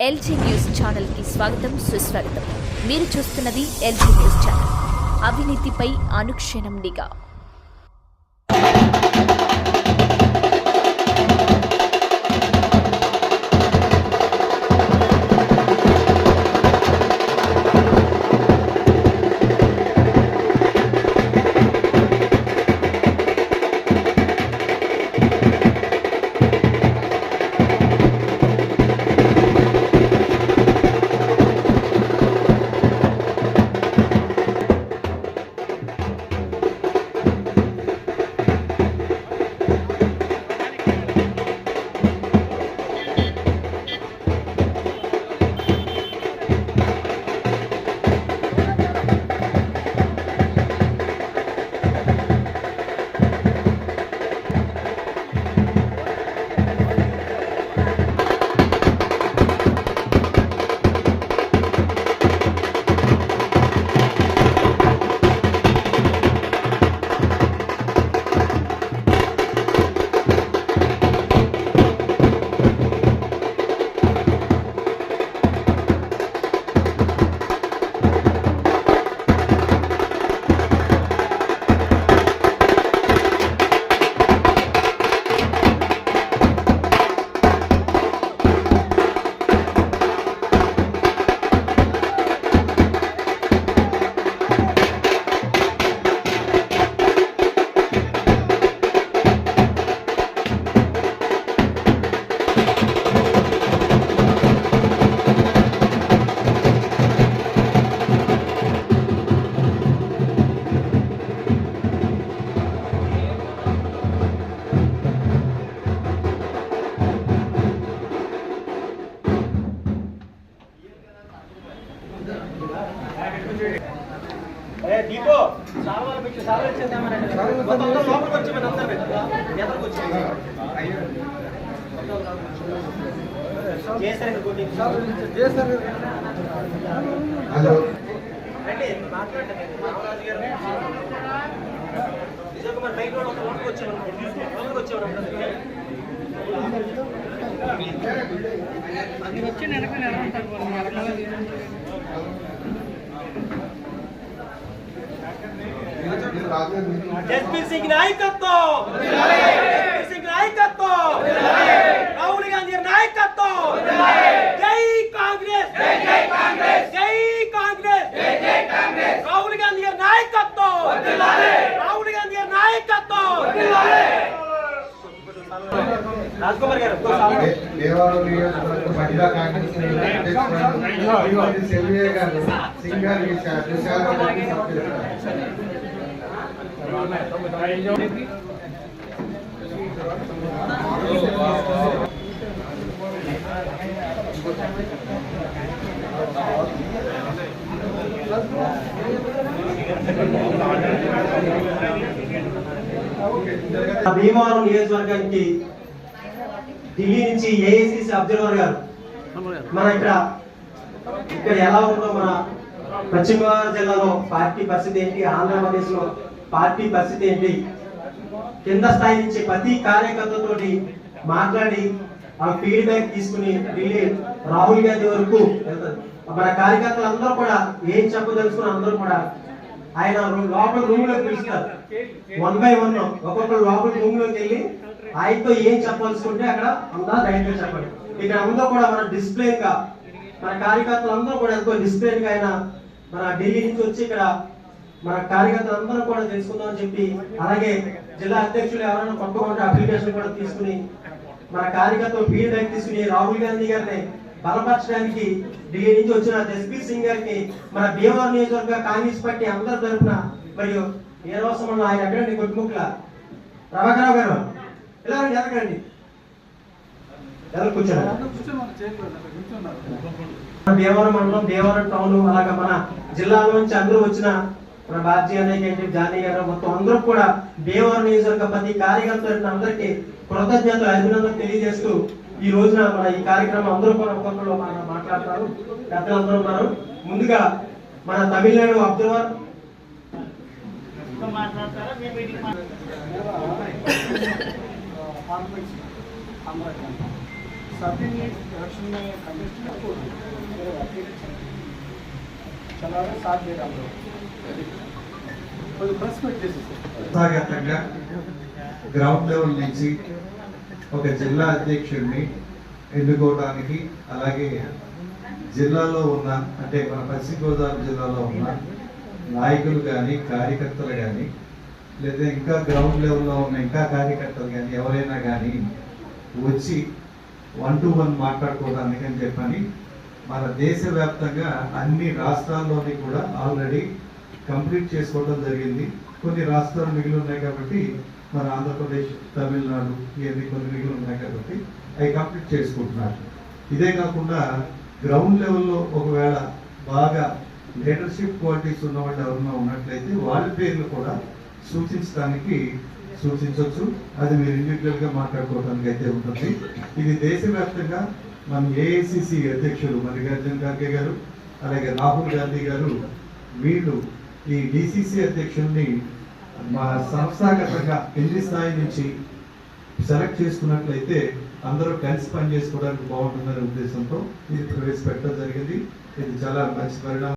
LG news channel కి స్వాగతం సుస్వాగతం. మీరు చూస్తున్నది ఎల్జీ న్యూస్ ఛానల్. అవినీతిపై అనుక్షణం నిఘా. దీపో సాల్వాలు పెట్టి సాల్వాలు చేద్దామని మొత్తం లోపలికి వచ్చి మనం అందరం ఎదరికి వచ్చి చేశారు కోటి చేశారు. హలో రండి మాట్లాడండి. రామరాజు గారు విజయ్ కుమార్ బైక్ రోడ్ ఒక లోపలికి వచ్చి లోపలికి వచ్చేవారు అది వచ్చి వెనకాల ఎలా ఉంటారు ఎస్పీ సింగ్ నాయకత్వం, ఎస్పీ సింగ్ నాయకత్వం, రాహుల్ గాంధీ నాయకత్వం. జై కాంగ్రెస్, జై కాంగ్రెస్, జై కాంగ్రెస్, జై కాంగ్రెస్. రాహుల్ గాంధీ నాయకత్వం, రాహుల్ గాంధీ నాయకత్వం. రాజ్కుమార్ గారు దేవాలయం నియోజకవర్గం మహిళా కాంగ్రెస్ సెల్వియా గారు సింగర్ భీమవరం నియోజకవర్గానికి ఢిల్లీ నుంచి ఏఐసిసి అబ్జర్వర్ గారు మన ఇక్కడ ఎలా ఉందో మన పశ్చిమ గోదావరి జిల్లాలో పార్టీ పరిస్థితి ఏంటి, ఆంధ్రప్రదేశ్ లో పార్టీ పరిస్థితి ఏంటి, కింద స్థాయి నుంచి ప్రతి కార్యకర్తతో మాట్లాడి ఆ ఫీడ్బ్యాక్ తీసుకుని ఢిల్లీ రాహుల్ గాంధీ వరకు మన కార్యకర్తలు అందరూ కూడా ఏం చెప్పదలుచుకుని అందరూ కూడా ఆయన లోపల రూమ్ లోకి పిలుస్తారు. 1 by 1 ఒక్కొక్కరు లోపల రూమ్ లోకి వెళ్ళి ఆయనతో ఏం చెప్పాల్సుకుంటే అక్కడ అంతా ధైర్యంగా చెప్పండి. ఇక్కడ అందరూ కూడా మన డిస్ప్లే గా మన కార్యకర్తలు అందరూ కూడా ఎంతో డిస్ప్లే గా ఆయన మన ఢిల్లీ నుంచి వచ్చి ఇక్కడ మన కార్యకర్తలు అందరూ కూడా తెలుసుకుందామని చెప్పి, అలాగే జిల్లా అధ్యక్షులు ఎవరైనా కొట్టుకుంటే అప్లికేషన్ కూడా తీసుకుని మన కార్యకర్తలు ఫీడ్బ్యాక్ తీసుకుని రాహుల్ గాంధీ గారిని బలపరచడానికి ఢిల్లీ నుంచి వచ్చిన ఎస్పీ సింగ్ గారికి మన భీమవరం నియోజకవర్గ కాంగ్రెస్ పార్టీ అందరి తరఫున మరియు ఏ రోజు ఆయన అటువంటి కొట్టుముక్కల ప్రభాకరరావు గారు ఇలా ఎదగండి, ఎలా కూర్చోండి. భీమవరం మండలం, భీమవరం టౌన్, అలాగా మన జిల్లాలో నుంచి అందరూ వచ్చిన మన భారతీయ నాయకులు జానీ గారు మొత్తం అందరూ కూడా భీమవరం నియోజకవర్గ ప్రతి కార్యకర్త అందరికీ కృతజ్ఞతలు అభినందనలు తెలియజేస్తూ ఈ రోజున మన ఈ కార్యక్రమం అందరూ కూడా ఒక్కొక్కరు మాట్లాడతారు, పెద్దలందరూ ఉన్నారు. ముందుగా మన తమిళనాడు అబ్జర్వర్ सभी इलेक्शन में कंटेस्ट को मेरे वाकई चला रहे साथ दे रहा हूँ कोई प्रेस मीट చేసి సంస్థాగతంగా గ్రౌండ్ లెవెల్ నుంచి ఒక జిల్లా అధ్యక్షుడిని ఎన్నుకోవడానికి, అలాగే జిల్లాలో ఉన్న అంటే మన పశ్చిమ గోదావరి జిల్లాలో ఉన్న నాయకులు కానీ కార్యకర్తలు కానీ లేదా ఇంకా గ్రౌండ్ లెవెల్లో ఉన్న ఇంకా కార్యకర్తలు కానీ ఎవరైనా కానీ వచ్చి 1-to-1 మాట్లాడుకోవడానికి అని చెప్పని మన దేశవ్యాప్తంగా అన్ని రాష్ట్రాల్లోని కూడా ఆల్రెడీ కంప్లీట్ చేసుకోవడం జరిగింది. కొన్ని రాష్ట్రాలు మిగిలి ఉన్నాయి కాబట్టి మన ఆంధ్రప్రదేశ్, తమిళనాడు ఇవన్నీ కొన్ని మిగిలి ఉన్నాయి కాబట్టి అవి కంప్లీట్ చేసుకుంటున్నారు. ఇదే కాకుండా గ్రౌండ్ లెవెల్లో ఒకవేళ బాగా లీడర్షిప్ క్వాలిటీస్ ఉన్న వాళ్ళు ఎవరైనా ఉన్నట్లయితే వాళ్ళ పేర్లు కూడా సూచించవచ్చు. అది మీరు ఇండివిజువల్గా మాట్లాడుకోవడానికి అయితే ఉంటుంది. ఇది దేశవ్యాప్తంగా మన ఏఐసిసి అధ్యక్షులు మల్లికార్జున ఖార్గే గారు, అలాగే రాహుల్ గాంధీ గారు, వీళ్ళు ఈ డిసిసి అధ్యక్షుల్ని మా సంస్థాగతంగా కింది స్థాయి నుంచి సెలెక్ట్ చేసుకున్నట్లయితే అందరూ కలిసి పనిచేసుకోవడానికి బాగుంటుందనే ఉద్దేశంతో ఇది ప్రవేశపెట్టడం జరిగింది. ఇది చాలా మంచి పరిణామం.